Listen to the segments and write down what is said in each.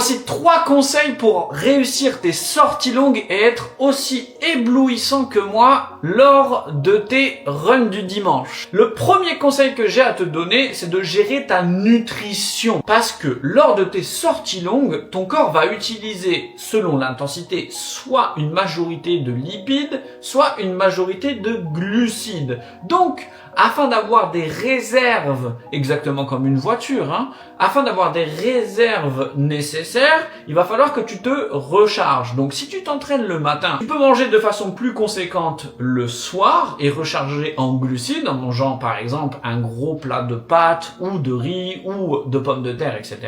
Voici 3 conseils pour réussir tes sorties longues et être aussi éblouissant que moi lors de tes runs du dimanche. Le premier conseil que j'ai à te donner, c'est de gérer ta nutrition. Parce que lors de tes sorties longues, ton corps va utiliser, selon l'intensité, soit une majorité de lipides, soit une majorité de glucides. Donc, afin d'avoir des réserves, exactement comme une voiture, afin d'avoir des réserves nécessaires, il va falloir que tu te recharges. Donc si tu t'entraînes le matin, tu peux manger de façon plus conséquente le soir et recharger en glucides en mangeant par exemple un gros plat de pâtes ou de riz ou de pommes de terre, etc.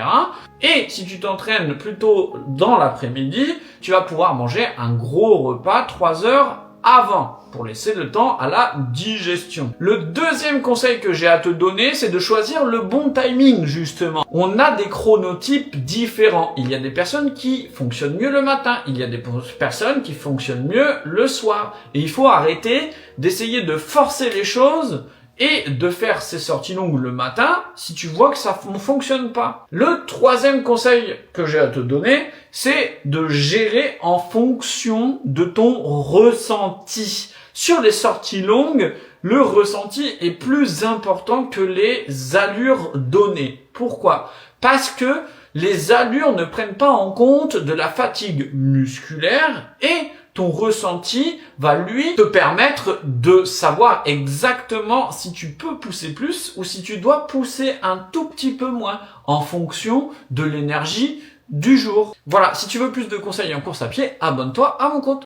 Et si tu t'entraînes plutôt dans l'après-midi, tu vas pouvoir manger un gros repas 3 heures avant, pour laisser le temps à la digestion. Le deuxième conseil que j'ai à te donner, c'est de choisir le bon timing, justement. On a des chronotypes différents. Il y a des personnes qui fonctionnent mieux le matin, il y a des personnes qui fonctionnent mieux le soir. Et il faut arrêter d'essayer de forcer les choses et de faire ces sorties longues le matin si tu vois que ça ne fonctionne pas. Le troisième conseil que j'ai à te donner, c'est de gérer en fonction de ton ressenti. Sur les sorties longues, le ressenti est plus important que les allures données. Pourquoi? Parce que les allures ne prennent pas en compte de la fatigue musculaire et ton ressenti va lui te permettre de savoir exactement si tu peux pousser plus ou si tu dois pousser un tout petit peu moins en fonction de l'énergie du jour. Voilà, si tu veux plus de conseils en course à pied, abonne-toi à mon compte.